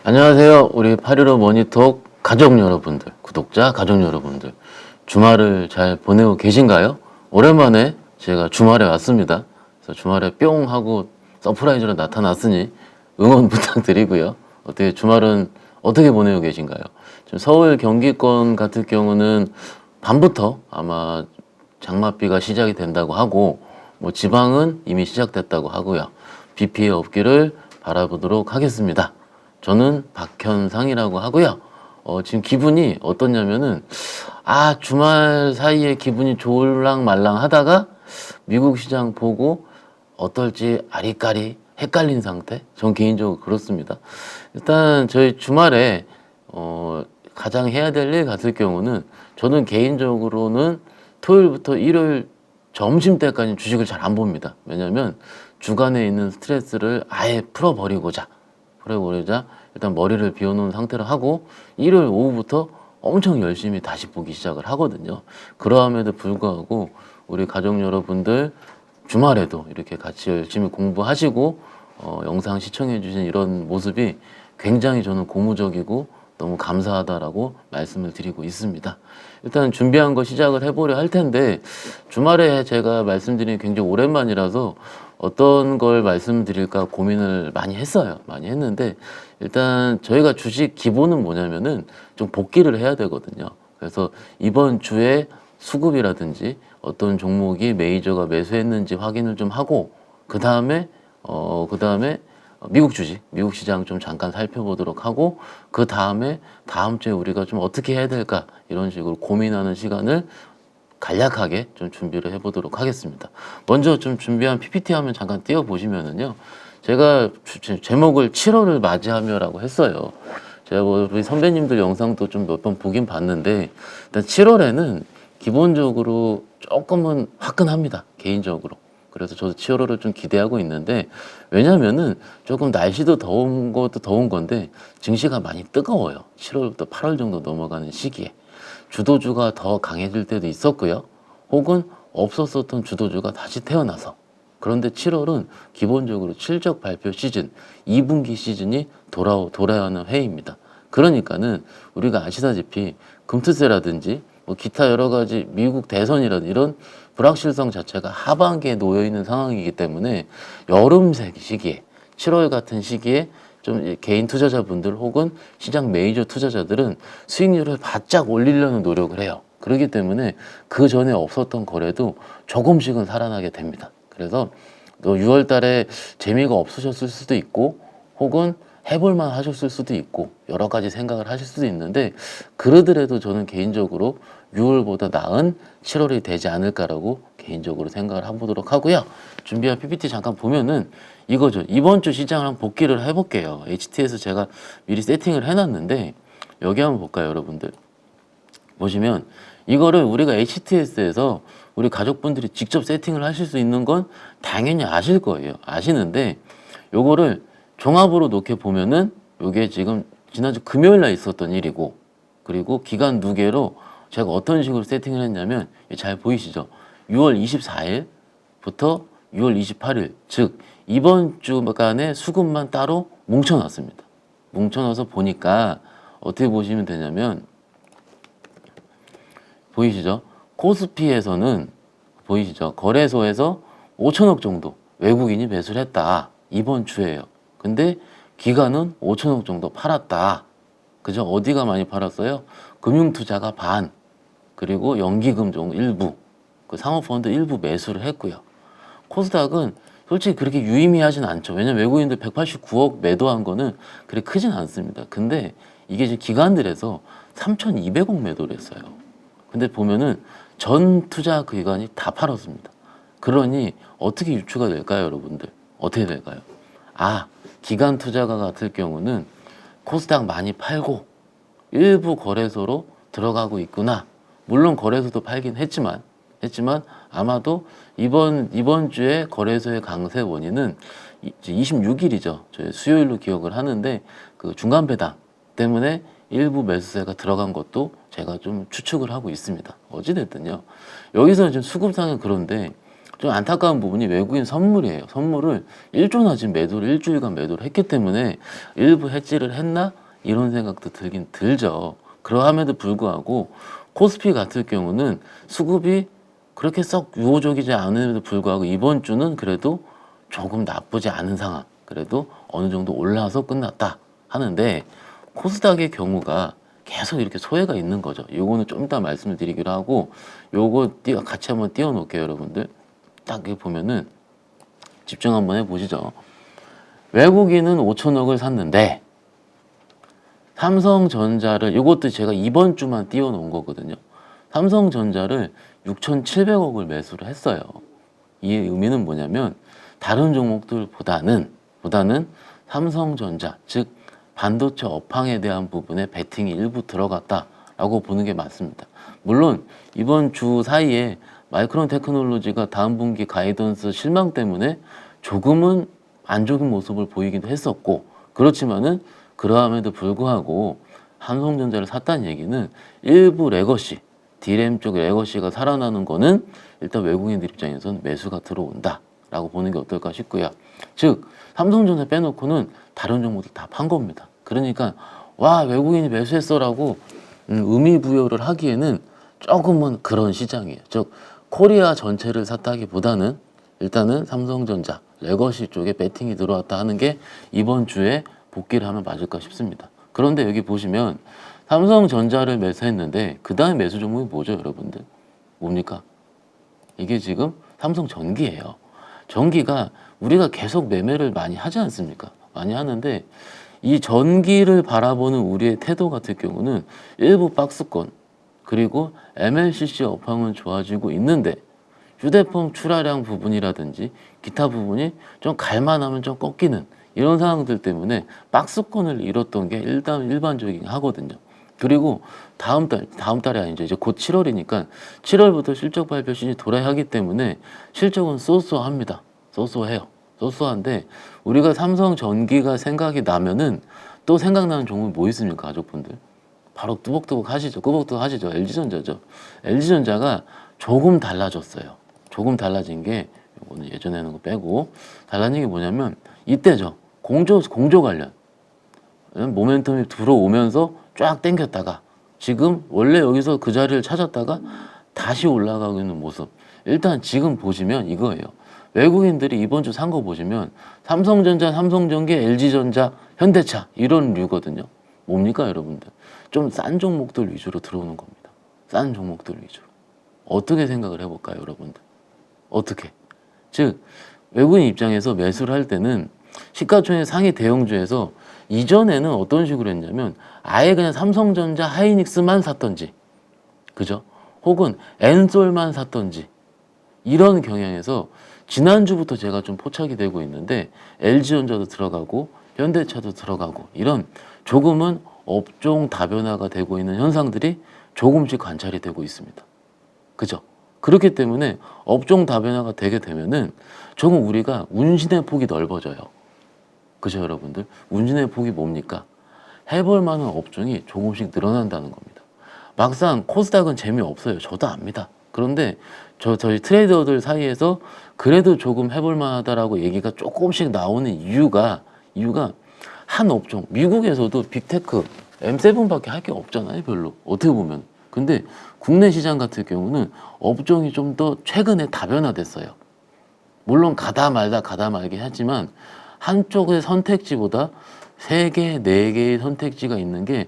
안녕하세요. 우리 8.15 머니톡 가족 여러분들, 구독자 가족 여러분들. 주말을 잘 보내고 계신가요? 오랜만에 제가 주말에 왔습니다. 그래서 주말에 뿅 하고 서프라이즈로 나타났으니 응원 부탁드리고요. 어떻게 주말은 어떻게 보내고 계신가요? 지금 서울 경기권 같은 경우는 밤부터 아마 장맛비가 시작이 된다고 하고, 뭐 지방은 이미 시작됐다고 하고요. 비 피해 없기를 바라보도록 하겠습니다. 저는 박현상이라고 하고요. 지금 기분이 어떠냐면은, 주말 사이에 기분이 좋을랑 말랑 하다가 미국 시장 보고 어떨지 아리까리 헷갈린 상태? 전 개인적으로 그렇습니다. 일단 저희 주말에 가장 해야 될 일 같을 경우는, 저는 개인적으로는 토요일부터 일요일 점심 때까지 주식을 잘 안 봅니다. 왜냐면 주간에 있는 스트레스를 아예 풀어버리고자 일단 머리를 비워놓은 상태로 하고, 일요일 오후부터 엄청 열심히 다시 보기 시작을 하거든요. 그러함에도 불구하고 우리 가족 여러분들 주말에도 이렇게 같이 열심히 공부하시고 영상 시청해 주신 이런 모습이 굉장히 저는 고무적이고 너무 감사하다라고 말씀을 드리고 있습니다. 일단 준비한 거 시작을 해보려 할 텐데, 주말에 제가 말씀드린 게 굉장히 오랜만이라서 어떤 걸 말씀드릴까 고민을 많이 했어요. 많이 했는데, 일단 저희가 주식 기본은 뭐냐면은 좀 복귀를 해야 되거든요. 그래서 이번 주에 수급이라든지 어떤 종목이 메이저가 매수했는지 확인을 좀 하고, 그 다음에 미국 주식, 미국 시장 좀 잠깐 살펴보도록 하고, 그 다음에 다음 주에 우리가 좀 어떻게 해야 될까, 이런 식으로 고민하는 시간을 간략하게 좀 준비를 해보도록 하겠습니다. 먼저 좀 준비한 PPT 화면 잠깐 띄워보시면은요, 제가 제목을 7월을 맞이하며라고 했어요. 제가 뭐 우리 선배님들 영상도 좀 몇 번 보긴 봤는데, 일단 7월에는 기본적으로 조금은 화끈합니다, 개인적으로. 그래서 저도 7월을 좀 기대하고 있는데, 왜냐면은 조금 날씨도 더운 것도 더운 건데 증시가 많이 뜨거워요. 7월부터 8월 정도 넘어가는 시기에 주도주가 더 강해질 때도 있었고요. 혹은 없었었던 주도주가 다시 태어나서. 그런데 7월은 기본적으로 실적 발표 시즌, 2분기 시즌이 돌아야 하는 해입니다. 그러니까는 우리가 아시다시피 금투세라든지 뭐 기타 여러 가지 미국 대선이라든지 이런 불확실성 자체가 하반기에 놓여 있는 상황이기 때문에 여름 시기에, 7월 같은 시기에 좀 개인 투자자분들 혹은 시장 메이저 투자자들은 수익률을 바짝 올리려는 노력을 해요. 그렇기 때문에 그 전에 없었던 거래도 조금씩은 살아나게 됩니다. 그래서 6월 달에 재미가 없으셨을 수도 있고, 혹은 해볼만 하셨을 수도 있고, 여러 가지 생각을 하실 수도 있는데, 그러더라도 저는 개인적으로 6월보다 나은 7월이 되지 않을까라고 개인적으로 생각을 해보도록 하고요. 준비한 PPT 잠깐 보면은 이거죠. 이번 주 시장을 한번 복귀를 해볼게요. HTS 제가 미리 세팅을 해놨는데, 여기 한번 볼까요, 여러분들? 보시면 이거를 우리가 HTS에서 우리 가족분들이 직접 세팅을 하실 수 있는 건 당연히 아실 거예요. 아시는데, 요거를 종합으로 놓게 보면은 요게 지금 지난주 금요일 날 있었던 일이고, 그리고 기간 두 개로 제가 어떤 식으로 세팅을 했냐면, 잘 보이시죠? 6월 24일부터 6월 28일, 즉 이번 주간의 수급만 따로 뭉쳐놨습니다. 뭉쳐놔서 보니까 어떻게 보시면 되냐면, 보이시죠? 코스피에서는 보이시죠? 거래소에서 5천억 정도 외국인이 매수를 했다. 이번 주에요. 근데 기관은 5천억 정도 팔았다. 그죠? 어디가 많이 팔았어요? 금융투자가 반, 그리고 연기금 종 일부, 그 상호펀드 일부 매수를 했고요. 코스닥은 솔직히 그렇게 유의미하진 않죠. 왜냐면 외국인들 189억 매도한 거는 그렇게 크진 않습니다. 근데 이게 이제 기관들에서 3,200억 매도를 했어요. 근데 보면은 전 투자 기관이 다 팔았습니다. 그러니 어떻게 유추가 될까요, 여러분들? 어떻게 될까요? 기관 투자가 같을 경우는 코스닥 많이 팔고 일부 거래소로 들어가고 있구나. 물론 거래소도 팔긴 했지만 아마도 이번 주에 거래소의 강세 원인은 26일이죠. 저희 수요일로 기억을 하는데, 그 중간 배당 때문에 일부 매수세가 들어간 것도 제가 좀 추측을 하고 있습니다. 어찌됐든요. 여기서 지금 수급상은 그런데 좀 안타까운 부분이 외국인 선물이에요. 선물을 1조나 지금 매도를 일주일간 매도를 했기 때문에 일부 해지를 했나 이런 생각도 들긴 들죠. 그러함에도 불구하고 코스피 같은 경우는 수급이 그렇게 썩 유호적이지 않음에도 불구하고 이번 주는 그래도 조금 나쁘지 않은 상황, 그래도 어느 정도 올라서 끝났다 하는데 코스닥의 경우가 계속 이렇게 소외가 있는 거죠. 요거는 좀 이따 말씀을 드리기로 하고 요거 같이 한번 띄워 놓을게요, 여러분들. 딱 이렇게 보면은 집중 한번 해보시죠. 외국인은 5천억을 샀는데 삼성전자를, 이것도 제가 이번 주만 띄워 놓은 거거든요. 삼성전자를 6,700억을 매수를 했어요. 이 의미는 뭐냐면 다른 종목들보다는 삼성전자, 즉 반도체 업황에 대한 부분에 베팅이 일부 들어갔다라고 보는 게 맞습니다. 물론 이번 주 사이에 마이크론 테크놀로지가 다음 분기 가이던스 실망 때문에 조금은 안 좋은 모습을 보이기도 했었고, 그렇지만은 그러함에도 불구하고 삼성전자를 샀다는 얘기는 일부 레거시, D램 쪽 레거시가 살아나는 거는 일단 외국인들 입장에서는 매수가 들어온다라고 보는 게 어떨까 싶고요. 즉 삼성전자 빼놓고는 다른 종목들 다 판 겁니다. 그러니까 와 외국인이 매수했어라고 의미 부여를 하기에는 조금은 그런 시장이에요. 즉 코리아 전체를 샀다기보다는 일단은 삼성전자 레거시 쪽에 배팅이 들어왔다 하는 게 이번 주에 복귀를 하면 맞을까 싶습니다. 그런데 여기 보시면 삼성전자를 매수했는데 그 다음 매수 종목이 뭐죠, 여러분들? 뭡니까? 이게 지금 삼성전기예요. 전기가 우리가 계속 매매를 많이 하지 않습니까? 많이 하는데 이 전기를 바라보는 우리의 태도 같은 경우는 일부 박스권 그리고 MLCC 업황은 좋아지고 있는데 휴대폰 출하량 부분이라든지 기타 부분이 좀 갈만하면 좀 꺾이는 이런 상황들 때문에 박스권을 잃었던 게 일반적이긴 하거든요. 그리고 다음 달이 아니죠. 이제 곧 7월이니까 7월부터 실적 발표 시즌이 돌아야 하기 때문에 실적은 쏘쏘합니다. 쏘쏘해요. 쏘쏘한데 우리가 삼성전기가 생각이 나면은 또 생각나는 종목이 뭐 있습니까, 가족분들? 바로 뚜벅뚜벅 하시죠. 꾸벅뚜벅 하시죠. LG전자죠. LG전자가 조금 달라졌어요. 조금 달라진 게 이거는 예전에 하는 거 빼고 달라진 게 뭐냐면 이때죠. 공조 관련 모멘텀이 들어오면서 쫙 당겼다가 지금 원래 여기서 그 자리를 찾았다가 다시 올라가고 있는 모습. 일단 지금 보시면 이거예요. 외국인들이 이번 주 산 거 보시면 삼성전자, 삼성전기, LG전자, 현대차 이런 류거든요. 뭡니까 여러분들? 좀 싼 종목들 위주로 들어오는 겁니다. 싼 종목들 위주로. 어떻게 생각을 해볼까요, 여러분들? 어떻게? 즉 외국인 입장에서 매수를 할 때는 시가총액 상위 대형주에서 이전에는 어떤 식으로 했냐면 아예 그냥 삼성전자, 하이닉스만 샀던지, 그죠? 혹은 엔솔만 샀던지 이런 경향에서 지난주부터 제가 좀 포착이 되고 있는데 LG전자도 들어가고 현대차도 들어가고 이런 조금은 업종 다변화가 되고 있는 현상들이 조금씩 관찰이 되고 있습니다. 그죠? 그렇기 때문에 업종 다변화가 되게 되면은 조금 우리가 운신의 폭이 넓어져요. 그죠, 여러분들? 운신의 폭이 뭡니까? 해볼 만한 업종이 조금씩 늘어난다는 겁니다. 막상 코스닥은 재미없어요. 저도 압니다. 그런데 저희 트레이더들 사이에서 그래도 조금 해볼 만하다라고 얘기가 조금씩 나오는 이유가 한 업종, 미국에서도 빅테크, M7밖에 할 게 없잖아요, 별로. 어떻게 보면. 근데 국내 시장 같은 경우는 업종이 좀 더 최근에 다변화됐어요. 물론 가다 말긴 하지만 한쪽의 선택지보다 3개, 4개의 선택지가 있는 게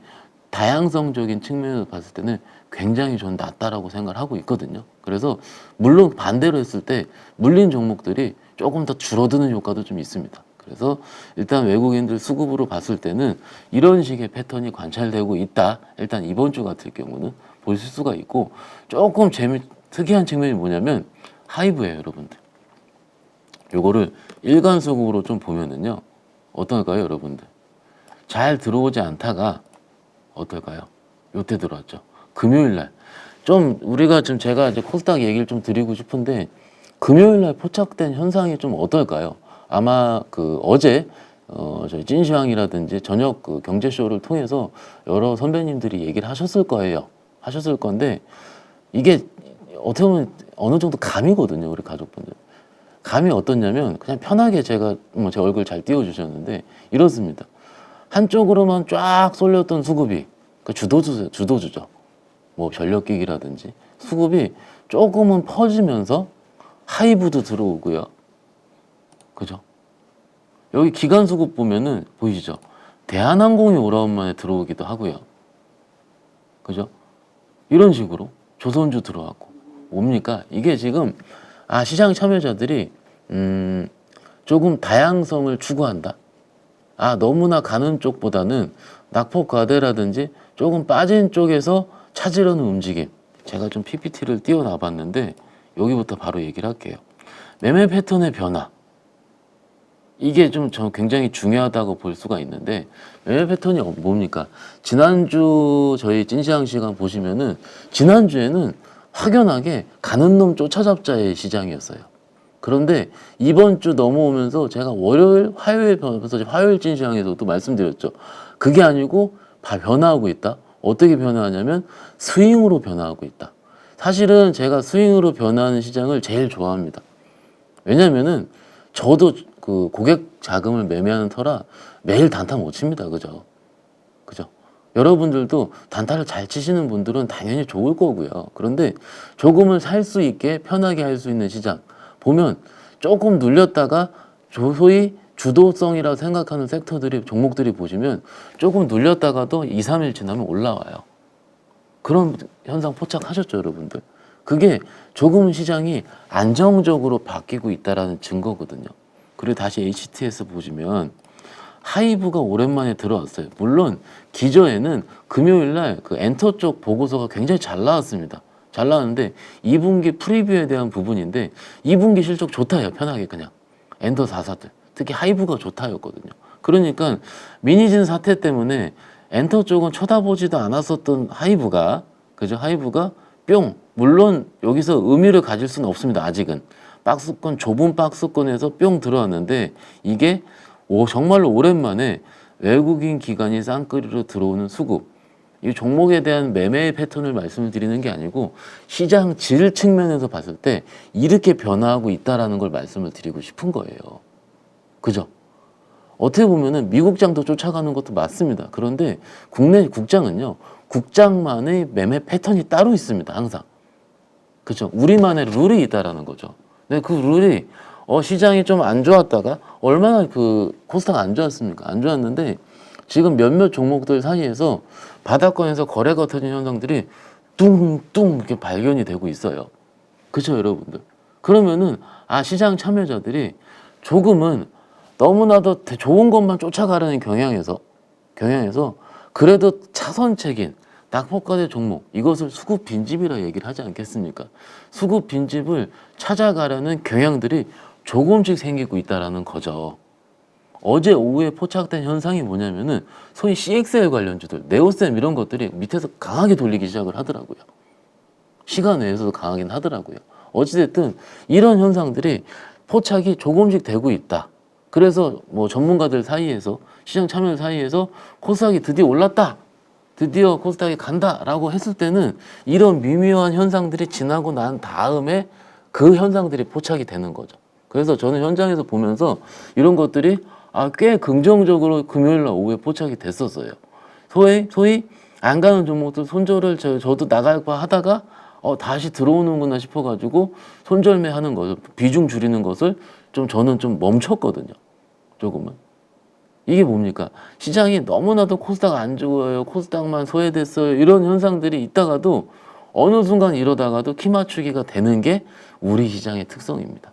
다양성적인 측면에서 봤을 때는 굉장히 전 낫다라고 생각을 하고 있거든요. 그래서 물론 반대로 했을 때 물린 종목들이 조금 더 줄어드는 효과도 좀 있습니다. 그래서 일단 외국인들 수급으로 봤을 때는 이런 식의 패턴이 관찰되고 있다. 일단 이번 주 같은 경우는 보실 수가 있고 조금 특이한 측면이 뭐냐면 하이브예요, 여러분들. 요거를 일간 수급으로 좀 보면은요. 어떨까요, 여러분들? 잘 들어오지 않다가 어떨까요? 요때 들어왔죠. 금요일 날. 좀 우리가 지금 제가 이제 코스닥 얘기를 좀 드리고 싶은데 금요일 날 포착된 현상이 좀 어떨까요? 아마 어제 저희 찐시황이라든지 저녁 경제쇼를 통해서 여러 선배님들이 얘기를 하셨을 거예요. 하셨을 건데 이게 어떻게 보면 어느 정도 감이거든요, 우리 가족분들. 감이 어떻냐면 그냥 편하게 제가 제 얼굴 잘 띄워주셨는데 이렇습니다. 한쪽으로만 쫙 쏠렸던 수급이 그 주도주죠. 뭐 전력기기라든지 수급이 조금은 퍼지면서 하이브도 들어오고요. 그죠? 여기 기관 수급 보면은 보이시죠? 대한항공이 오라운만에 들어오기도 하고요. 그죠? 이런 식으로 조선주 들어왔고 뭡니까? 이게 지금 시장 참여자들이 조금 다양성을 추구한다. 너무나 가는 쪽보다는 낙폭과대라든지 조금 빠진 쪽에서 찾으려는 움직임. 제가 좀 PPT를 띄워놔 봤는데 여기부터 바로 얘기를 할게요. 매매 패턴의 변화. 이게 좀 굉장히 중요하다고 볼 수가 있는데 매매 패턴이 뭡니까? 지난주 저희 찐시황 시간 보시면은 지난주에는 확연하게 가는 놈 쫓아잡자의 시장이었어요. 그런데 이번 주 넘어오면서 제가 월요일, 화요일 변화해서 화요일 찐시황에서도 말씀드렸죠. 그게 아니고 변화하고 있다. 어떻게 변화하냐면 스윙으로 변화하고 있다. 사실은 제가 스윙으로 변화하는 시장을 제일 좋아합니다. 왜냐면은 저도 그 고객 자금을 매매하는 터라 매일 단타 못 칩니다. 그죠? 여러분들도 단타를 잘 치시는 분들은 당연히 좋을 거고요. 그런데 조금은 살 수 있게 편하게 할 수 있는 시장 보면 조금 눌렸다가 소위 주도성이라고 생각하는 섹터들이 종목들이 보시면 조금 눌렸다가도 2, 3일 지나면 올라와요. 그런 현상 포착하셨죠, 여러분들? 그게 조금은 시장이 안정적으로 바뀌고 있다라는 증거거든요. 그리고 다시 HTS 보시면 하이브가 오랜만에 들어왔어요. 물론 기저에는 금요일날 그 엔터 쪽 보고서가 굉장히 잘 나왔습니다. 잘 나왔는데 2분기 프리뷰에 대한 부분인데 2분기 실적 좋다요. 편하게 그냥 엔터 4사들 특히 하이브가 좋다였거든요. 그러니까 미니진 사태 때문에 엔터 쪽은 쳐다보지도 않았었던 하이브가 그죠? 하이브가 뿅 물론 여기서 의미를 가질 수는 없습니다. 아직은 박스권 좁은 박스권에서 뿅 들어왔는데 이게 정말로 오랜만에 외국인 기관이 쌍끌이로 들어오는 수급 이 종목에 대한 매매의 패턴을 말씀을 드리는 게 아니고 시장 질 측면에서 봤을 때 이렇게 변화하고 있다라는 걸 말씀을 드리고 싶은 거예요. 그죠? 어떻게 보면은 미국장도 쫓아가는 것도 맞습니다. 그런데 국내 국장은요, 국장만의 매매 패턴이 따로 있습니다. 항상. 그죠? 우리만의 룰이 있다라는 거죠. 근데 그 룰이 시장이 좀 안 좋았다가 얼마나 그 코스닥 안 좋았습니까? 안 좋았는데 지금 몇몇 종목들 사이에서 바닥권에서 거래가 터진 현상들이 뚱뚱 이렇게 발견이 되고 있어요. 그죠, 여러분들? 그러면은 시장 참여자들이 조금은 너무나도 좋은 것만 쫓아가려는 경향에서 그래도 차선책인 낙폭과대 종목 이것을 수급 빈집이라 얘기를 하지 않겠습니까? 수급 빈집을 찾아가려는 경향들이 조금씩 생기고 있다라는 거죠. 어제 오후에 포착된 현상이 뭐냐면은 소위 CXL 관련주들, 네오셈 이런 것들이 밑에서 강하게 돌리기 시작을 하더라고요. 시간 외에서도 강하긴 하더라고요. 어찌됐든 이런 현상들이 포착이 조금씩 되고 있다. 그래서 뭐 전문가들 사이에서 시장 참여 사이에서 코스닥이 드디어 올랐다. 드디어 코스닥이 간다라고 했을 때는 이런 미묘한 현상들이 지나고 난 다음에 그 현상들이 포착이 되는 거죠. 그래서 저는 현장에서 보면서 이런 것들이 꽤 긍정적으로 금요일 날 오후에 포착이 됐었어요. 소위 안 가는 종목들 손절을 저도 나갈까 하다가 다시 들어오는구나 싶어가지고 손절매 하는 거죠. 비중 줄이는 것을 저는 좀 멈췄거든요. 조금은. 이게 뭡니까? 시장이 너무나도 코스닥 안 좋아요. 코스닥만 소외됐어요. 이런 현상들이 있다가도 어느 순간 이러다가도 키 맞추기가 되는 게 우리 시장의 특성입니다.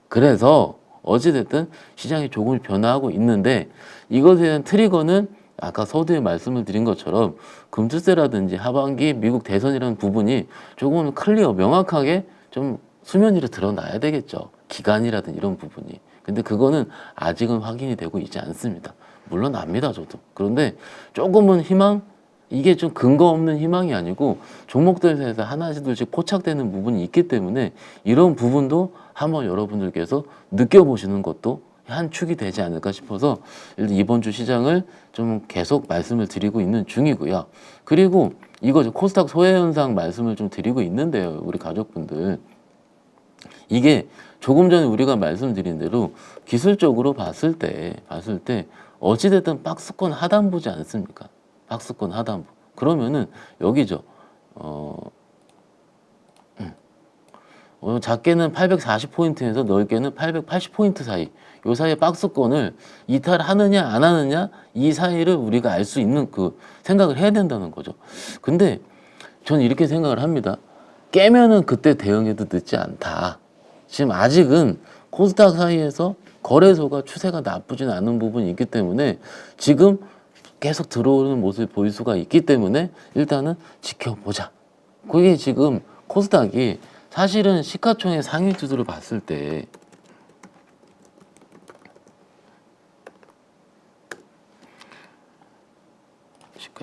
그래서 어찌됐든 시장이 조금 변화하고 있는데 이것에 대한 트리거는 아까 서두에 말씀을 드린 것처럼 금투세라든지 하반기 미국 대선이라는 부분이 조금 클리어 명확하게 좀 수면 위로 드러나야 되겠죠. 기간이라든지 이런 부분이. 근데 그거는 아직은 확인이 되고 있지 않습니다. 물론 압니다, 저도. 그런데 조금은 희망? 이게 좀 근거 없는 희망이 아니고 종목들에서 하나씩 둘씩 포착되는 부분이 있기 때문에 이런 부분도 한번 여러분들께서 느껴보시는 것도 한 축이 되지 않을까 싶어서 이번 주 시장을 좀 계속 말씀을 드리고 있는 중이고요. 그리고 이거 코스닥 소외 현상 말씀을 좀 드리고 있는데요, 우리 가족분들. 이게 조금 전에 우리가 말씀드린 대로 기술적으로 봤을 때 어찌됐든 박스권 하단부지 않습니까? 박스권 하단부. 그러면은 여기죠. 작게는 840포인트에서 넓게는 880포인트 사이. 요 사이에 박스권을 이탈하느냐 안 하느냐 이 사이를 우리가 알 수 있는 그 생각을 해야 된다는 거죠. 근데 저는 이렇게 생각을 합니다. 깨면은 그때 대응해도 늦지 않다. 지금 아직은 코스닥 사이에서 거래소가 추세가 나쁘진 않은 부분이 있기 때문에 지금 계속 들어오는 모습을 보일 수가 있기 때문에 일단은 지켜보자. 그게 지금 코스닥이 사실은 시가총액 상위주들을 봤을 때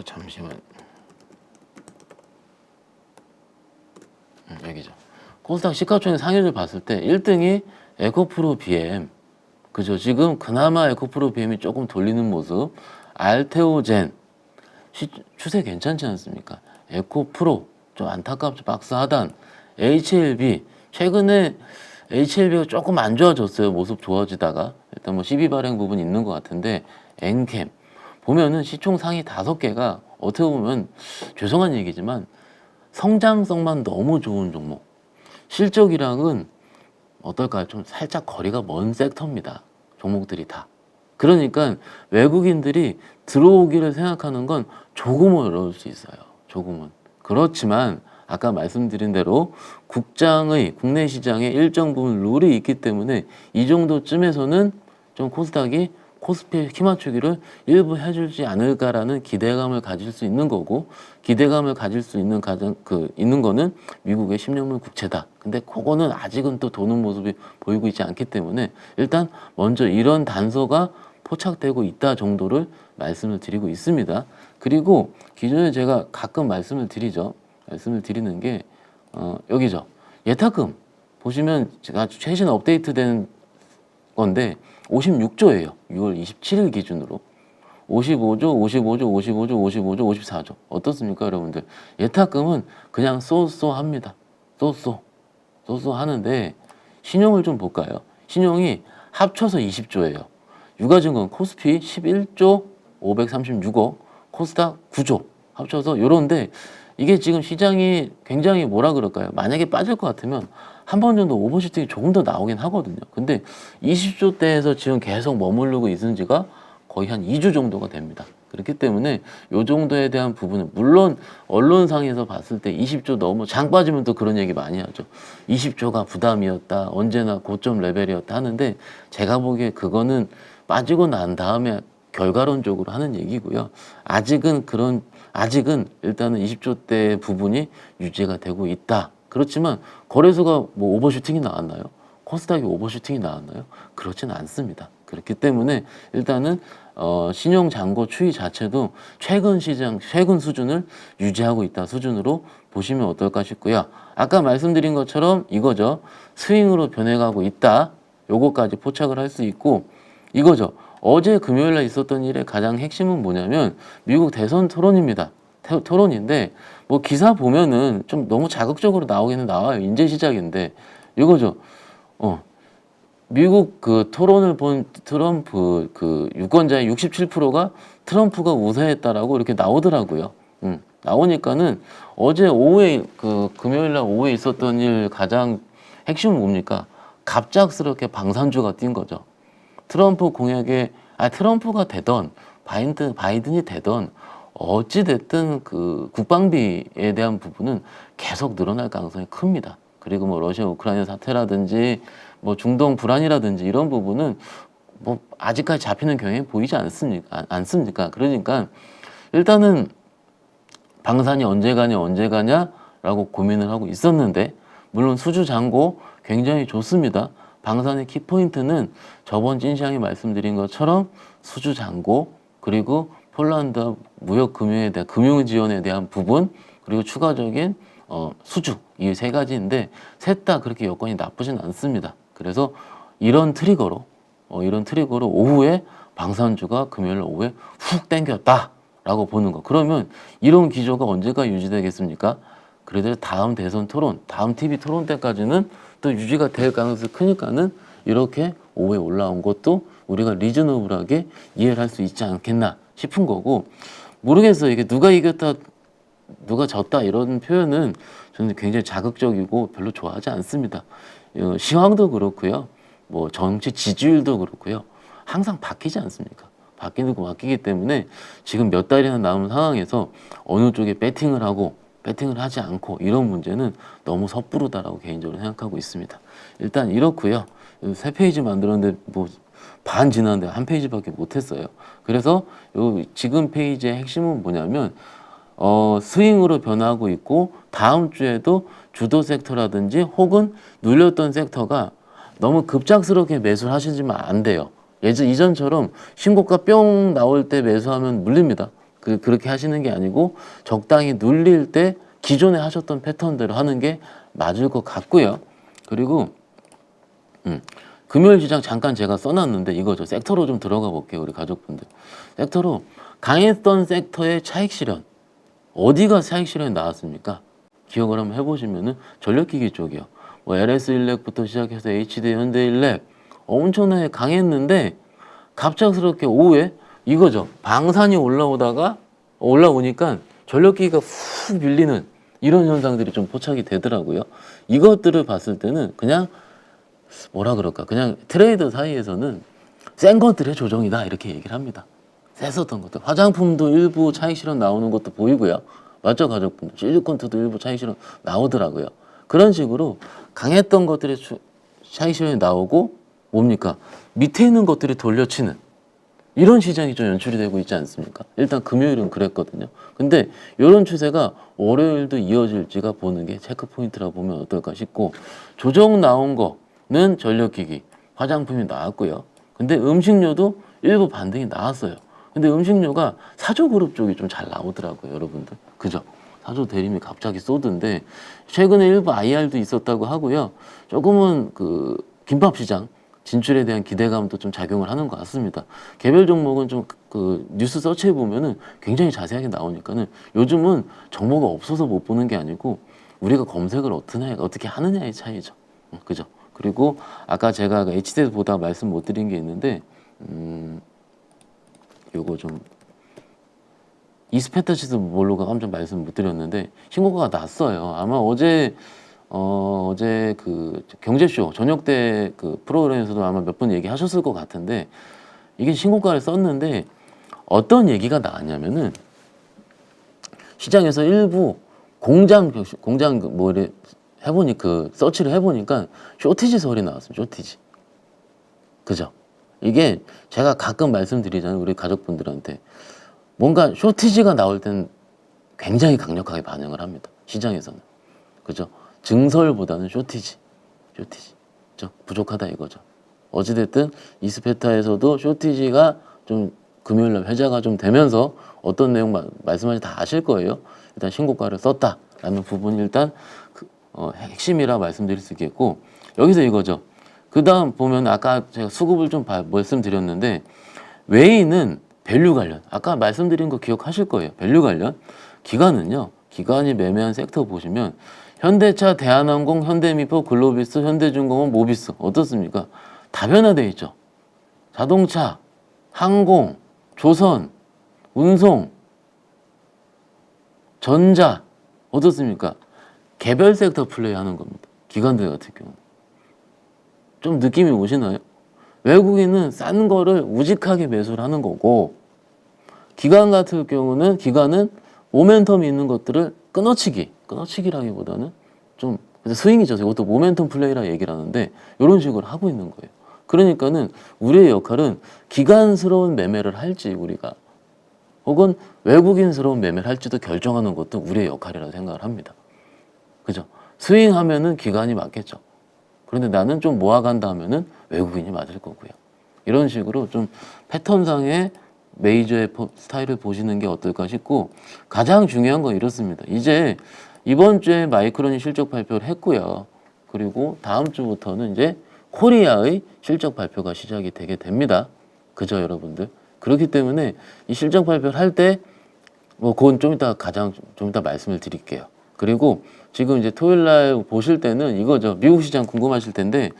잠시만 여기죠. 코스닥 시가총액 상위를 봤을 때 1등이 에코프로 BM 그죠? 지금 그나마 에코프로 BM이 조금 돌리는 모습 알테오젠 추세 괜찮지 않습니까? 에코프로 좀 안타깝죠. 박스 하단 HLB 최근에 HLB가 조금 안 좋아졌어요. 모습 좋아지다가 일단 뭐 12 발행 부분이 있는 것 같은데 엔캠 보면은 시총 상위 5개가 어떻게 보면 죄송한 얘기지만 성장성만 너무 좋은 종목 실적이랑은 어떨까요? 좀 살짝 거리가 먼 섹터입니다. 종목들이 다. 그러니까 외국인들이 들어오기를 생각하는 건 조금은 어려울 수 있어요. 조금은. 그렇지만 아까 말씀드린 대로 국장의 국내 시장에 일정 부분 룰이 있기 때문에 이 정도쯤에서는 좀 코스닥이 코스피에 키 맞추기를 일부 해주지 않을까라는 기대감을 가질 수 있는 거고 기대감을 가질 수 있는 가장 있는 거는 미국의 10년물 국채다. 근데 그거는 아직은 또 도는 모습이 보이고 있지 않기 때문에 일단 먼저 이런 단서가 포착되고 있다 정도를 말씀을 드리고 있습니다. 그리고 기존에 제가 가끔 말씀을 드리는 게 여기죠. 예탁금 보시면 제가 최신 업데이트된 건데 56조예요. 6월 27일 기준으로 55조, 54조 어떻습니까, 여러분들? 예탁금은 그냥 쏘쏘합니다. 쏘쏘 하는데 신용을 좀 볼까요? 신용이 합쳐서 20조예요. 유가증권 코스피 11조 536억, 코스닥 9조 합쳐서 요런데 이게 지금 시장이 굉장히 뭐라 그럴까요? 만약에 빠질 것 같으면 한 번 정도 오버슈팅이 조금 더 나오긴 하거든요. 근데 20조대에서 지금 계속 머무르고 있은 지가 거의 한 2주 정도가 됩니다. 그렇기 때문에 요 정도에 대한 부분은 물론 언론상에서 봤을 때 20조 너무 장 빠지면 또 그런 얘기 많이 하죠. 20조가 부담이었다. 언제나 고점 레벨이었다 하는데 제가 보기에 그거는 빠지고 난 다음에 결과론적으로 하는 얘기고요. 아직은 일단은 20조대 부분이 유지가 되고 있다. 그렇지만 거래소가 뭐 오버슈팅이 나왔나요? 코스닥이 오버슈팅이 나왔나요? 그렇진 않습니다. 그렇기 때문에 일단은 신용 잔고 추이 자체도 최근 수준을 유지하고 있다 수준으로 보시면 어떨까 싶고요. 아까 말씀드린 것처럼 이거죠. 스윙으로 변해가고 있다. 요거까지 포착을 할 수 있고 이거죠. 어제 금요일 날 있었던 일의 가장 핵심은 뭐냐면 미국 대선 토론입니다. 토론인데 뭐 기사 보면은 좀 너무 자극적으로 나오기는 나와요. 이제 시작인데 이거죠. 미국 그 토론을 본 트럼프 그 유권자의 67%가 트럼프가 우세했다라고 이렇게 나오더라고요. 나오니까는 어제 오후에 그 금요일 날 오후에 있었던 일 가장 핵심은 뭡니까? 갑작스럽게 방산주가 뛴 거죠. 트럼프 공약에 트럼프가 되던 바이든이 되던 어찌 됐든 그 국방비에 대한 부분은 계속 늘어날 가능성이 큽니다. 그리고 뭐 러시아 우크라이나 사태라든지 뭐 중동 불안이라든지 이런 부분은 뭐 아직까지 잡히는 경향이 보이지 않습니까? 그러니까 일단은 방산이 언제 가냐라고 고민을 하고 있었는데 물론 수주 잔고 굉장히 좋습니다. 방산의 키포인트는 저번 찐시장이 말씀드린 것처럼 수주 잔고 그리고 폴란드 무역 금융에 대한 금융 지원에 대한 부분 그리고 추가적인 수주 이 세 가지인데 셋 다 그렇게 여건이 나쁘진 않습니다. 그래서 이런 트리거로 오후에 방산주가 금요일 오후에 훅 땡겼다라고 보는 거. 그러면 이런 기조가 언제가 유지되겠습니까? 그래도 다음 대선 토론, 다음 TV 토론 때까지는 또 유지가 될 가능성이 크니까는 이렇게 오후에 올라온 것도 우리가 리즈너블하게 이해를 할 수 있지 않겠나 싶은 거고, 모르겠어요. 이게 누가 이겼다 누가 졌다 이런 표현은 저는 굉장히 자극적이고 별로 좋아하지 않습니다. 시황도 그렇고요. 뭐 정치 지지율도 그렇고요. 항상 바뀌지 않습니까? 바뀌는 거 바뀌기 때문에 지금 몇 달이나 남은 상황에서 어느 쪽에 배팅을 하고 배팅을 하지 않고 이런 문제는 너무 섣부르다라고 개인적으로 생각하고 있습니다. 일단 이렇고요. 세 페이지 만들었는데 뭐 반 지났는데 한 페이지밖에 못했어요. 그래서 요 지금 페이지의 핵심은 뭐냐면 스윙으로 변하고 있고 다음 주에도 주도 섹터라든지 혹은 눌렸던 섹터가 너무 급작스럽게 매수를 하시지만 안 돼요. 이전처럼 신고가 뿅 나올 때 매수하면 물립니다. 그렇게 하시는 게 아니고 적당히 눌릴 때 기존에 하셨던 패턴대로 하는 게 맞을 것 같고요. 그리고 금요일 시장 잠깐 제가 써놨는데 이거죠. 섹터로 좀 들어가 볼게요. 우리 가족분들. 섹터로 강했던 섹터의 차익 실현. 어디가 차익 실현이 나왔습니까? 기억을 한번 해보시면은 전력기기 쪽이요. 뭐 LS 일렉부터 시작해서 HD, 현대일렉 엄청나게 강했는데 갑작스럽게 오후에 이거죠. 방산이 올라오니까 전력기기가 훅 밀리는 이런 현상들이 좀 포착이 되더라고요. 이것들을 봤을 때는 그냥 뭐라 그럴까? 그냥 트레이더 사이에서는 센 것들의 조정이다 이렇게 얘기를 합니다. 셌었던 것들. 화장품도 일부 차익 실현 나오는 것도 보이고요. 맞죠, 가족분들? 실리콘트도 일부 차익 실현 나오더라고요. 그런 식으로 강했던 것들의 차익 실현이 나오고 뭡니까? 밑에 있는 것들이 돌려치는 이런 시장이 좀 연출이 되고 있지 않습니까? 일단 금요일은 그랬거든요. 근데 이런 추세가 월요일도 이어질지가 보는 게 체크 포인트라고 보면 어떨까 싶고, 조정 나온 거는 전력기기, 화장품이 나왔고요. 근데 음식료도 일부 반등이 나왔어요. 근데 음식료가 사조그룹 쪽이 좀 잘 나오더라고요, 여러분들. 그죠? 사조 대림이 갑자기 쏘던데 최근에 일부 IR도 있었다고 하고요. 조금은 그 김밥 시장 진출에 대한 기대감도 좀 작용을 하는 것 같습니다. 개별 종목은 좀 그 뉴스 서치해 보면은 굉장히 자세하게 나오니까는 요즘은 정보가 없어서 못 보는 게 아니고 우리가 검색을 어떻게 하느냐의 차이죠. 그죠? 그리고 아까 제가 HD에서 보다 말씀 못 드린 게 있는데 요거 좀 이스페타시스 몰로가 깜짝 말씀 못 드렸는데 신고가가 났어요. 아마 어제 그 경제쇼 저녁 때 그 프로그램에서도 아마 몇 번 얘기하셨을 것 같은데 이게 신고가를 썼는데 어떤 얘기가 나왔냐면은 시장에서 일부 공장 뭐 이래 해보니 그 서치를 해보니까 쇼티지 설이 나왔습니다. 쇼티지. 그죠? 이게 제가 가끔 말씀드리잖아요. 우리 가족분들한테. 뭔가 쇼티지가 나올 땐 굉장히 강력하게 반응을 합니다. 시장에서는. 그죠? 증설보다는 쇼티지. 좀 부족하다 이거죠. 어찌됐든 이스페타에서도 쇼티지가 좀 금요일날 회자가 좀 되면서 어떤 내용 말씀하신지 다 아실 거예요. 일단 신고가를 썼다라는 부분이 일단 핵심이라 말씀드릴 수 있겠고, 여기서 이거죠. 그 다음 보면 아까 제가 수급을 좀 말씀드렸는데 외인은 밸류 관련, 아까 말씀드린 거 기억하실 거예요. 밸류 관련 기관은요, 기관이 매매한 섹터 보시면 현대차, 대한항공, 현대미포, 글로비스, 현대중공업, 모비스 어떻습니까? 다 변화되어 있죠. 자동차, 항공, 조선, 운송, 전자 어떻습니까? 개별 섹터 플레이하는 겁니다. 기관들 같은 경우 좀 느낌이 오시나요? 외국인은 싼 거를 우직하게 매수를 하는 거고, 기관 같은 경우는 기관은 모멘텀이 있는 것들을 끊어치기라기보다는 좀 스윙이죠. 이것도 모멘텀 플레이라 얘기를 하는데 이런 식으로 하고 있는 거예요. 그러니까는 우리의 역할은 기관스러운 매매를 할지 우리가 혹은 외국인스러운 매매를 할지도 결정하는 것도 우리의 역할이라고 생각을 합니다. 그죠? 스윙하면은 기관이 맞겠죠. 그런데 나는 좀 모아간다 하면은 외국인이 맞을 거고요. 이런 식으로 좀 패턴상의 메이저의 스타일을 보시는 게 어떨까 싶고, 가장 중요한 건 이렇습니다. 이제 이번 주에 마이크론이 실적 발표를 했고요. 그리고 다음 주부터는 이제 코리아의 실적 발표가 시작이 되게 됩니다. 그죠, 여러분들? 그렇기 때문에 이 실적 발표를 할 때 뭐 그건 좀 이따 말씀을 드릴게요. 그리고 지금 이제 토요일 날 보실 때는 이거죠. 미국 시장 궁금하실 텐데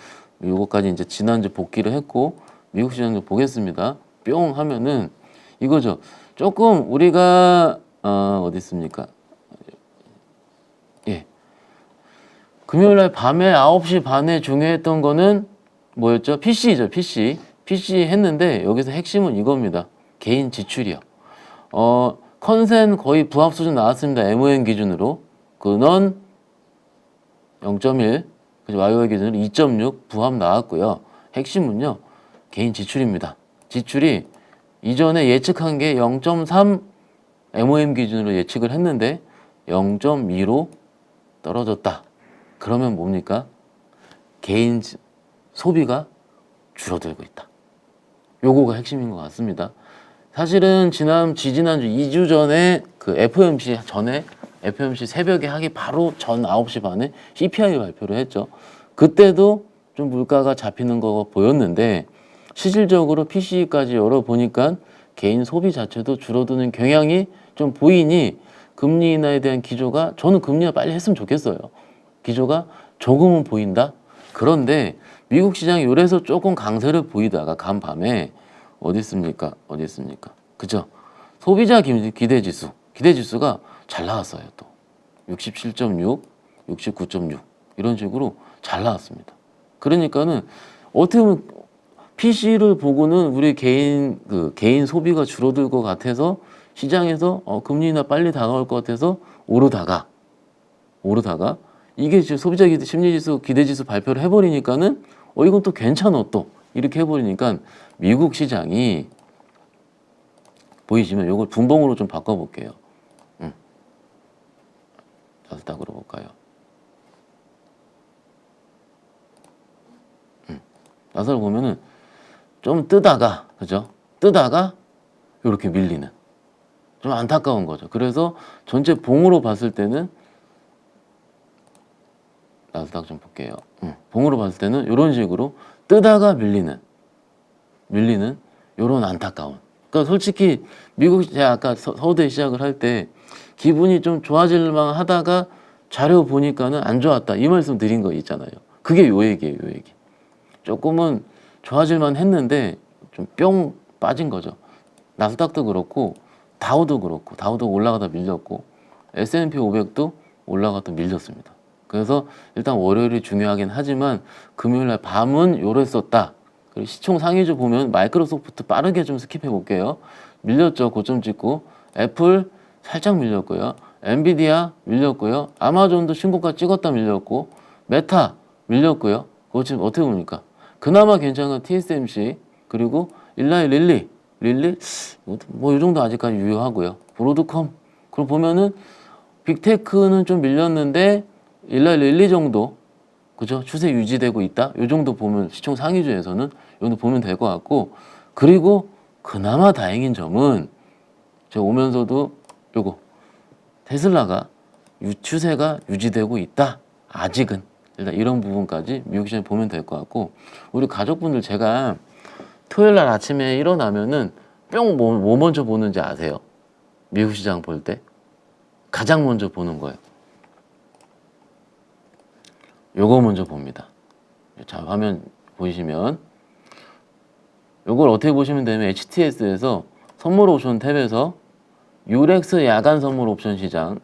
요거까지 이제 지난주 복귀를 했고 미국 시장 좀 보겠습니다. 뿅 하면은 이거죠. 조금 우리가 어디 있습니까? 예. 금요일 날 밤에 9시 반에 중요했던 거는 뭐였죠? PC죠, PC. PC 했는데 여기서 핵심은 이겁니다. 개인 지출이요. 컨센 거의 부합 수준 나왔습니다. MOM 기준으로. 근원 0.1, YY 기준으로 2.6 부합 나왔고요. 핵심은요. 개인 지출입니다. 지출이 이전에 예측한 게 0.3 MOM 기준으로 예측을 했는데 0.2로 떨어졌다. 그러면 뭡니까? 개인 소비가 줄어들고 있다. 요거가 핵심인 것 같습니다. 사실은 지지난주 2주 전에 그 FOMC 전에 FOMC 새벽에 하기 바로 전 9시 반에 CPI 발표를 했죠. 그때도 좀 물가가 잡히는 거 보였는데 실질적으로 PC까지 열어보니까 개인 소비 자체도 줄어드는 경향이 좀 보이니 금리 인하에 대한 기조가 저는 금리 인하 빨리 했으면 좋겠어요. 기조가 조금은 보인다. 그런데 미국 시장이 요래서 조금 강세를 보이다가 간밤에 어디 있습니까? 그죠? 소비자 기대지수가 잘 나왔어요. 또 67.6, 69.6 이런 식으로 잘 나왔습니다. 그러니까는 어떻게 보면 PC를 보고는 우리 개인 소비가 줄어들 것 같아서 시장에서 금리 인하 빨리 다가올 것 같아서 오르다가 이게 지금 소비자 심리지수 기대지수 발표를 해버리니까는 이건 또 괜찮아 또 이렇게 해버리니까 미국 시장이 보이시면 이걸 분봉으로 좀 바꿔볼게요. 나스닥으로 볼까요? 나스닥을 보면은 좀 뜨다가 그죠? 뜨다가 이렇게 밀리는 좀 안타까운 거죠. 그래서 전체 봉으로 봤을 때는 나스닥 좀 볼게요. 봉으로 봤을 때는 이런 식으로 뜨다가 밀리는 이런 안타까운. 그러니까 솔직히 미국 제가 아까 서울대 시작을 할 때 기분이 좀 좋아질만 하다가 자료 보니까는 안 좋았다 이 말씀 드린 거 있잖아요. 그게 요 얘기예요. 요 얘기. 조금은 좋아질만 했는데 좀 뿅 빠진 거죠. 나스닥도 그렇고 다우도 그렇고 다우도 올라가다 밀렸고 S&P 500도 올라가다 밀렸습니다. 그래서 일단 월요일이 중요하긴 하지만 금요일날 밤은 요랬었다. 그리고 시총 상위주 보면 마이크로소프트 빠르게 좀 스킵해 볼게요. 밀렸죠. 고점 찍고 애플 살짝 밀렸고요. 엔비디아 밀렸고요. 아마존도 신고가 찍었다 밀렸고 메타 밀렸고요. 그거 지금 어떻게 봅니까? 그나마 괜찮은 TSMC 그리고 일라이 릴리 뭐 이 정도 아직까지 유효하고요. 브로드컴 그럼 보면은 빅테크는 좀 밀렸는데 일라이 릴리 정도 그죠? 추세 유지되고 있다. 요 정도 보면 시총 상위주에서는 요 정도 보면 될 것 같고 그리고 그나마 다행인 점은 제가 오면서도 요거 테슬라가 추세가 유지되고 있다. 아직은 일단 이런 부분까지 미국 시장에 보면 될 것 같고 우리 가족분들 제가 토요일 날 아침에 일어나면은 뿅 뭐 먼저 보는지 아세요? 미국 시장 볼 때 가장 먼저 보는 거예요. 요거 먼저 봅니다. 자, 화면 보이시면 요걸 어떻게 보시면 되면 HTS에서 선물 옵션 탭에서 유렉스 야간 선물 옵션 시장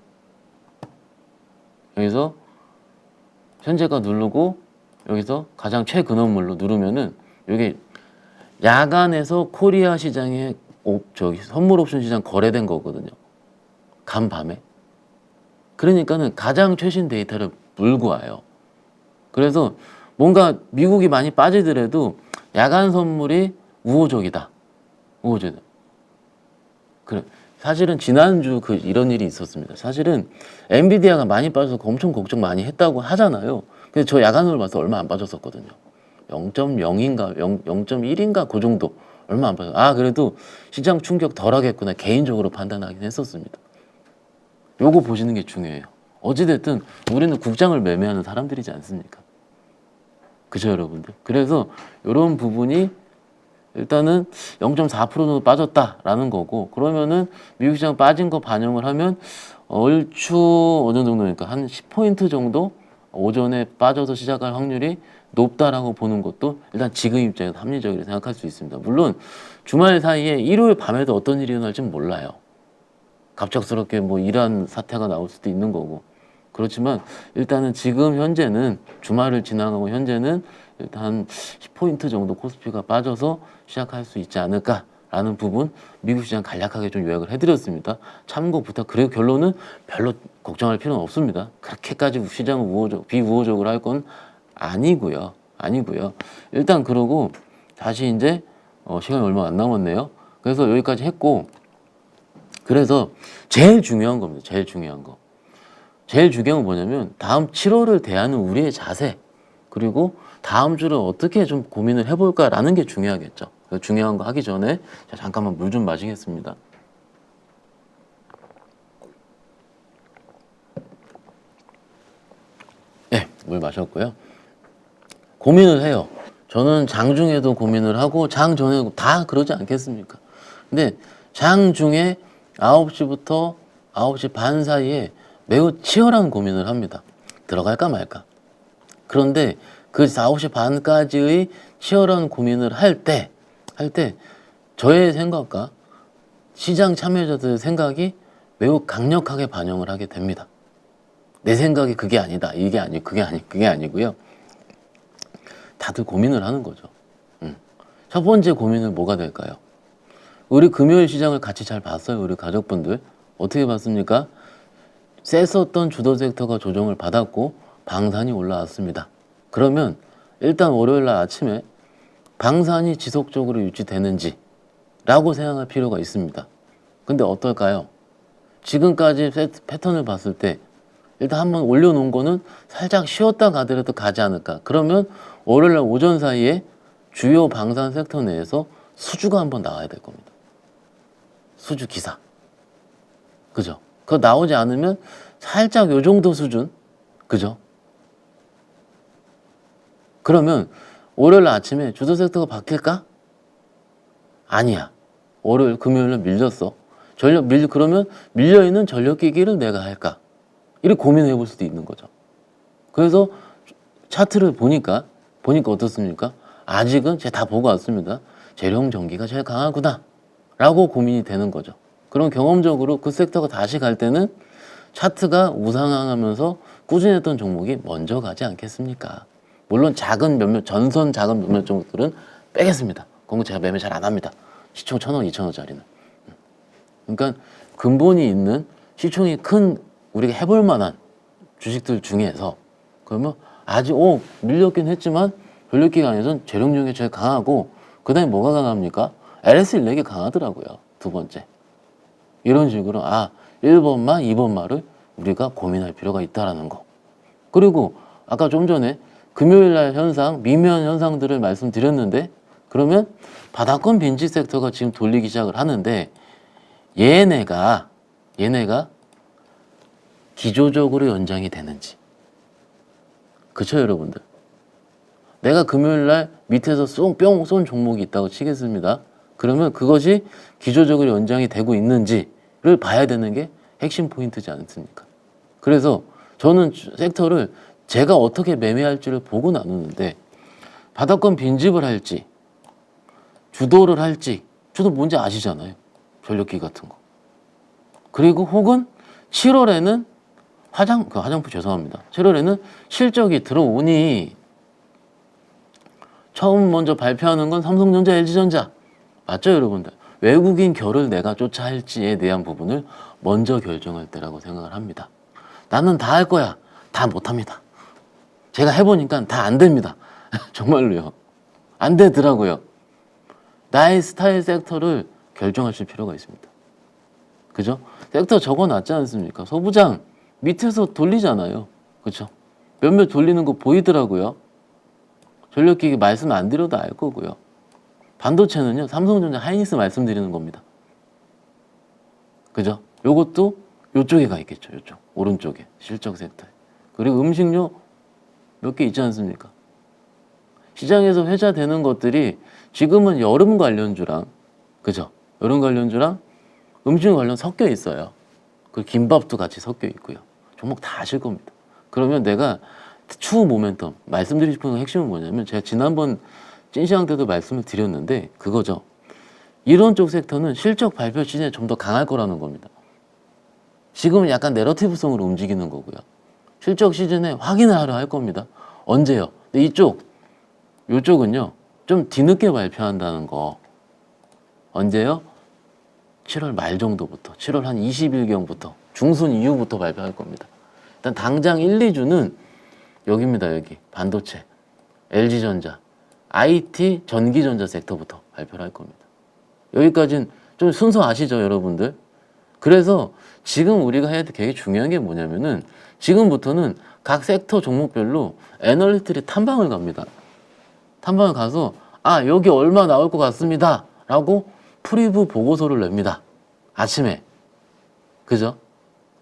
여기서 현재가 누르고 여기서 가장 최근원물로 누르면은 여기 야간에서 코리아 시장에 선물 옵션 시장 거래된 거거든요. 간밤에. 그러니까는 가장 최신 데이터를 물고 와요. 그래서 뭔가 미국이 많이 빠지더라도 야간 선물이 우호적이다. 그래. 사실은 지난주 이런 일이 있었습니다. 사실은 엔비디아가 많이 빠져서 엄청 걱정 많이 했다고 하잖아요. 근데 저 야간 선물 봐서 얼마 안 빠졌었거든요. 0.0인가 0.1인가 그 정도 얼마 안 빠졌어요. 그래도 시장 충격 덜 하겠구나 개인적으로 판단하긴 했었습니다. 요거 보시는 게 중요해요. 어찌됐든 우리는 국장을 매매하는 사람들이지 않습니까? 그죠 여러분들? 그래서 이런 부분이 일단은 0.4% 정도 빠졌다라는 거고 그러면은 미국 시장 빠진 거 반영을 하면 얼추 어느 정도니까 한 10포인트 정도 오전에 빠져서 시작할 확률이 높다라고 보는 것도 일단 지금 입장에서 합리적이라고 생각할 수 있습니다. 물론 주말 사이에 일요일 밤에도 어떤 일이 일어날지는 몰라요. 갑작스럽게 뭐 이러한 사태가 나올 수도 있는 거고. 그렇지만 일단은 지금 현재는 주말을 지나가고 현재는 일단 한 10포인트 정도 코스피가 빠져서 시작할 수 있지 않을까라는 부분 미국 시장 간략하게 좀 요약을 해드렸습니다. 참고 부탁. 그리고 결론은 별로 걱정할 필요는 없습니다. 그렇게까지 시장을 비우호적으로 할 건 아니고요. 일단 그러고 다시 이제 시간이 얼마 안 남았네요. 그래서 여기까지 했고, 그래서 제일 중요한 겁니다. 제일 중요한 건 뭐냐면 다음 7월을 대하는 우리의 자세, 그리고 다음 주를 어떻게 좀 고민을 해볼까라는 게 중요하겠죠. 중요한 거 하기 전에 잠깐만 물 좀 마시겠습니다. 네, 물 마셨고요. 고민을 해요. 저는 장중에도 고민을 하고 장전에도 다 그러지 않겠습니까? 근데 장중에 9시부터 9시 반 사이에 매우 치열한 고민을 합니다. 들어갈까 말까. 그런데 그 9시 반까지의 치열한 고민을 할 때 저의 생각과 시장 참여자들의 생각이 매우 강력하게 반영을 하게 됩니다. 내 생각이 그게 아니다. 그게 아니고요. 다들 고민을 하는 거죠. 첫 번째 고민은 뭐가 될까요? 우리 금요일 시장을 같이 잘 봤어요. 우리 가족분들. 어떻게 봤습니까? 셌었던 주도 섹터가 조정을 받았고 방산이 올라왔습니다. 그러면 일단 월요일 날 아침에 방산이 지속적으로 유지되는지 라고 생각할 필요가 있습니다. 근데 어떨까요? 지금까지 패턴을 봤을 때 일단 한번 올려놓은 거는 살짝 쉬었다 가더라도 가지 않을까. 그러면 월요일 날 오전 사이에 주요 방산 섹터 내에서 수주가 한번 나와야 될 겁니다. 수주 기사. 그죠? 그거 나오지 않으면 살짝 요 정도 수준. 그죠? 그러면 월요일 아침에 주도 섹터가 바뀔까? 아니야. 월요일, 금요일은 밀렸어. 그러면 밀려있는 전력기기를 내가 할까? 이렇게 고민해 볼 수도 있는 거죠. 그래서 차트를 보니까 어떻습니까? 아직은 제가 다 보고 왔습니다. 재료용 전기가 제일 강하구나 라고 고민이 되는 거죠. 그럼 경험적으로 그 섹터가 다시 갈 때는 차트가 우상향하면서 꾸준했던 종목이 먼저 가지 않겠습니까? 물론 전선 작은 몇몇 종목들은 빼겠습니다. 그건 제가 매매 잘 안 합니다. 시총 1,000원, 2,000원짜리는. 그러니까 근본이 있는 시총이 큰 우리가 해볼 만한 주식들 중에서 그러면 아직 밀렸긴 했지만 전력기관에서는 재룡용이 제일 강하고 그 다음에 뭐가 강합니까? LS1렉이 강하더라고요. 두 번째. 이런 식으로 1번마, 2번마를 우리가 고민할 필요가 있다라는 거. 그리고 아까 좀 전에 금요일날 현상, 미묘한 현상들을 말씀드렸는데 그러면 바닥권 빈지 섹터가 지금 돌리기 시작을 하는데 얘네가 기조적으로 연장이 되는지. 그쵸 여러분들? 내가 금요일날 밑에서 뿅 쏜 종목이 있다고 치겠습니다. 그러면 그것이 기조적으로 연장이 되고 있는지를 봐야 되는 게 핵심 포인트지 않습니까? 그래서 저는 섹터를 제가 어떻게 매매할지를 보고 나누는데 바닥권 빈집을 할지 주도를 할지 주도 뭔지 아시잖아요. 전력기 같은 거. 그리고 혹은 7월에는 화장품 죄송합니다. 7월에는 실적이 들어오니 처음 먼저 발표하는 건 삼성전자, LG전자. 맞죠, 여러분들? 외국인 결을 내가 쫓아 할지에 대한 부분을 먼저 결정할 때라고 생각을 합니다. 나는 다 할 거야. 다 못합니다. 제가 해보니까 다 안 됩니다. 정말로요. 안 되더라고요. 나의 스타일 섹터를 결정하실 필요가 있습니다. 그죠? 섹터 적어놨지 않습니까? 소부장 밑에서 돌리잖아요. 그죠? 몇몇 돌리는 거 보이더라고요. 전력기기 말씀 안 드려도 알 거고요. 반도체는요, 삼성전자, 하이닉스 말씀드리는 겁니다. 그죠? 요것도 요쪽에 가 있겠죠. 요쪽. 오른쪽에. 실적 섹터에. 그리고 음식료 몇 개 있지 않습니까? 시장에서 회자되는 것들이 지금은 여름 관련주랑, 그죠? 여름 관련주랑 음식 관련 섞여 있어요. 그 김밥도 같이 섞여 있고요. 종목 다 아실 겁니다. 그러면 내가 추후 모멘텀 말씀드리고 싶은 핵심은 뭐냐면 제가 지난번 찐시황 때도 말씀을 드렸는데 그거죠. 이런 쪽 섹터는 실적 발표 시즌에 좀 더 강할 거라는 겁니다. 지금은 약간 내러티브성으로 움직이는 거고요. 실적 시즌에 확인을 하려 할 겁니다. 언제요? 근데 이쪽은요. 좀 뒤늦게 발표한다는 거. 언제요? 7월 말 정도부터, 7월 한 20일경부터, 중순 이후부터 발표할 겁니다. 일단 당장 1, 2주는 여기입니다. 여기 반도체, LG전자, IT, 전기전자 섹터부터 발표를 할 겁니다. 여기까지는 좀 순서 아시죠, 여러분들? 그래서 지금 우리가 해야 될 되게 중요한 게 뭐냐면은 지금부터는 각 섹터 종목별로 애널리스트들이 탐방을 갑니다. 탐방을 가서 아 여기 얼마 나올 것 같습니다 라고 프리뷰 보고서를 냅니다. 아침에. 그죠?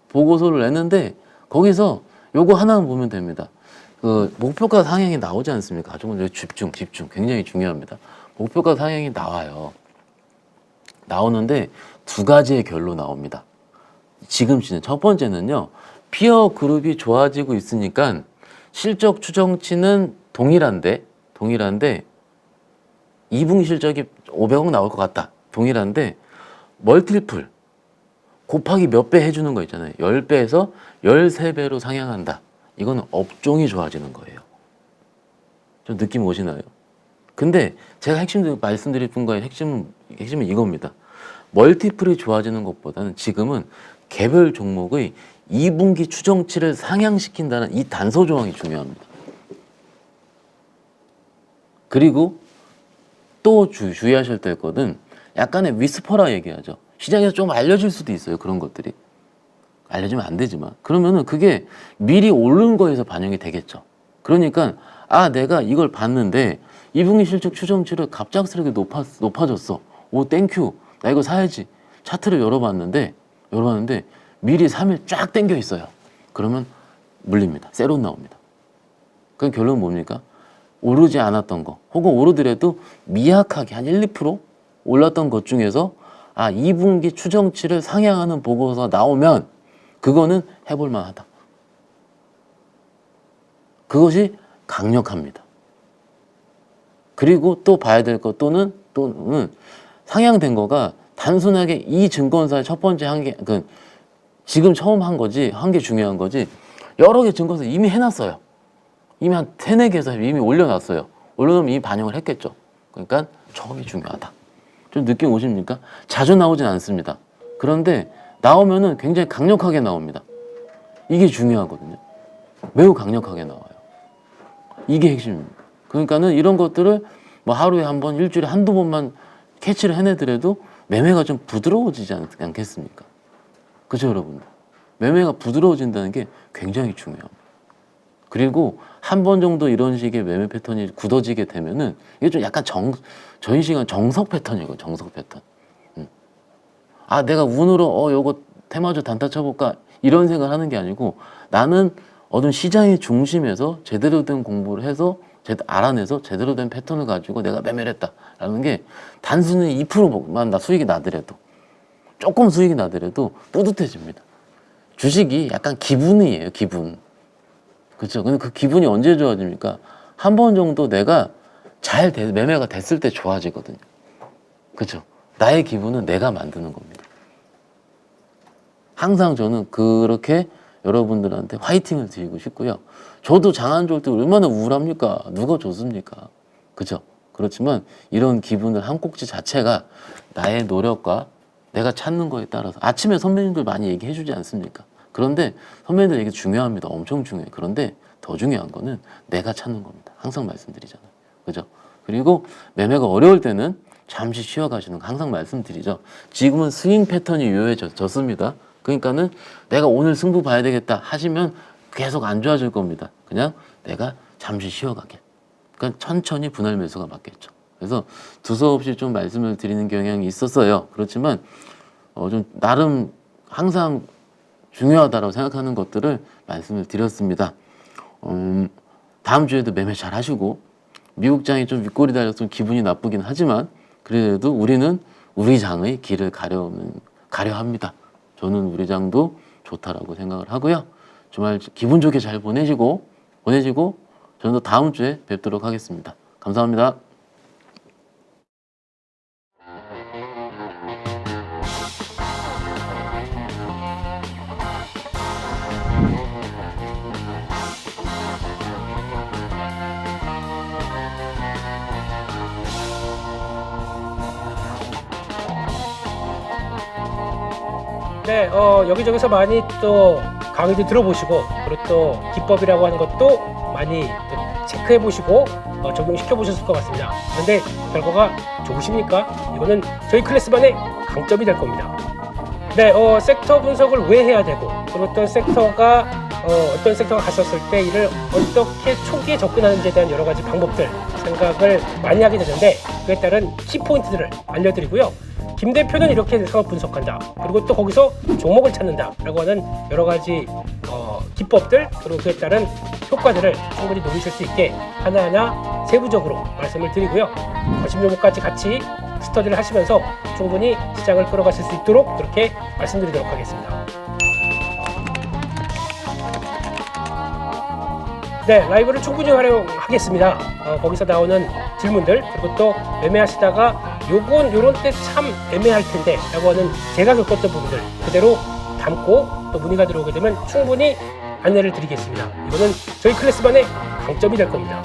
보고서를 내는데 거기서 요거 하나만 보면 됩니다. 그 목표가 상향이 나오지 않습니까? 아주 먼저 집중 굉장히 중요합니다. 목표가 상향이 나와요. 나오는데 두 가지의 결로 나옵니다. 지금 시즌 첫 번째는요. 피어 그룹이 좋아지고 있으니까 실적 추정치는 동일한데 2분기 실적이 500억 나올 것 같다. 동일한데 멀티플 곱하기 몇 배 해주는 거 있잖아요. 10배에서 13배로 상향한다. 이거는 업종이 좋아지는 거예요. 좀 느낌 오시나요? 근데 제가 말씀드릴 분과의 핵심은 이겁니다. 멀티플이 좋아지는 것보다는 지금은 개별 종목의 2분기 추정치를 상향시킨다는 이 단서 조항이 중요합니다. 그리고 또 주의하셔야 될 것은 약간의 위스퍼라 얘기하죠. 시장에서 좀 알려질 수도 있어요. 그런 것들이. 알려지면 안 되지만. 그러면은 그게 미리 오른 거에서 반영이 되겠죠. 그러니까 아 내가 이걸 봤는데 2분기 실적 추정치를 갑작스럽게 높아졌어. 오 땡큐. 나 이거 사야지. 차트를 열어봤는데 미리 3일 쫙 땡겨 있어요. 그러면 물립니다. 세론 나옵니다. 그 결론은 뭡니까? 오르지 않았던 거 혹은 오르더라도 미약하게 한 1, 2% 올랐던 것 중에서 아 2분기 추정치를 상향하는 보고서가 나오면 그거는 해볼 만하다. 그것이 강력합니다. 그리고 또 봐야 될 것 또는 상향된 거가 단순하게 이 증권사의 첫 번째 지금 처음 한 게 중요한 거지 여러 개 증권사 이미 해놨어요. 이미 한 3, 4개에서 이미 올려놨어요. 올려놓으면 이미 반영을 했겠죠. 그러니까 처음이 중요하다. 좀 느낌 오십니까? 자주 나오진 않습니다. 그런데 나오면은 굉장히 강력하게 나옵니다. 이게 중요하거든요. 매우 강력하게 나와요. 이게 핵심입니다. 그러니까는 이런 것들을 뭐 하루에 한 번, 일주일에 한두 번만 캐치를 해내더라도 매매가 좀 부드러워지지 않겠습니까? 그죠, 여러분들? 매매가 부드러워진다는 게 굉장히 중요합니다. 그리고 한 번 정도 이런 식의 매매 패턴이 굳어지게 되면은 이게 좀 약간 저희 시간 정석 패턴이고 정석 패턴. 아 내가 운으로 요거 테마주 단타 쳐볼까 이런 생각을 하는 게 아니고 나는 어떤 시장의 중심에서 제대로 된 공부를 해서 알아내서 제대로 된 패턴을 가지고 내가 매매를 했다라는 게 단순히 2%만 나 수익이 나더라도 조금 수익이 나더라도 뿌듯해집니다. 주식이 약간 기분이에요. 기분. 그렇죠. 근데 그 기분이 언제 좋아집니까? 한 번 정도 내가 매매가 됐을 때 좋아지거든요. 그렇죠. 나의 기분은 내가 만드는 겁니다. 항상 저는 그렇게 여러분들한테 화이팅을 드리고 싶고요. 저도 장 안 좋을 때 얼마나 우울합니까? 누가 좋습니까? 그죠? 그렇지만 이런 기분을 한 꼭지 자체가 나의 노력과 내가 찾는 거에 따라서 아침에 선배님들 많이 얘기해 주지 않습니까? 그런데 선배님들 얘기 중요합니다. 엄청 중요해요. 그런데 더 중요한 거는 내가 찾는 겁니다. 항상 말씀드리잖아요. 그죠? 그리고 매매가 어려울 때는 잠시 쉬어가시는 거 항상 말씀드리죠. 지금은 스윙 패턴이 유효해졌습니다. 그러니까는 내가 오늘 승부 봐야 되겠다 하시면 계속 안 좋아질 겁니다. 그냥 내가 잠시 쉬어가게. 그러니까 천천히 분할 매수가 맞겠죠. 그래서 두서없이 좀 말씀을 드리는 경향이 있었어요. 그렇지만 좀 나름 항상 중요하다고 생각하는 것들을 말씀을 드렸습니다. 다음 주에도 매매 잘 하시고 미국장이 좀 윗골이 달려서 기분이 나쁘긴 하지만 그래도 우리는 우리 장의 길을 가려 합니다. 저는 우리 장도 좋다라고 생각을 하고요. 주말 기분 좋게 잘 보내시고 저는 또 다음 주에 뵙도록 하겠습니다. 감사합니다. 네, 여기저기서 많이 또 강의도 들어보시고, 그리고 또 기법이라고 하는 것도 많이 또 체크해보시고, 적용시켜보셨을 것 같습니다. 그런데 결과가 좋으십니까? 이거는 저희 클래스반의 강점이 될 겁니다. 네, 섹터 분석을 왜 해야 되고, 그리고 어떤 섹터가 갔었을 때 이를 어떻게 초기에 접근하는지에 대한 여러 가지 방법들 생각을 많이 하게 되는데, 그에 따른 키포인트들을 알려드리고요. 김 대표는 이렇게 상업 분석한다. 그리고 또 거기서 종목을 찾는다. 라고 하는 여러 가지 기법들, 그리고 그에 따른 효과들을 충분히 노리실 수 있게 하나하나 세부적으로 말씀을 드리고요. 관심 종목까지 같이 스터디를 하시면서 충분히 시장을 끌어가실 수 있도록 그렇게 말씀드리도록 하겠습니다. 네, 라이브를 충분히 활용하겠습니다. 거기서 나오는 질문들, 그리고 또 매매하시다가 요런 때 참 애매할 텐데 라고 하는 제가 겪었던 부분들 그대로 담고 또 문의가 들어오게 되면 충분히 안내를 드리겠습니다. 이거는 저희 클래스반의 강점이 될 겁니다.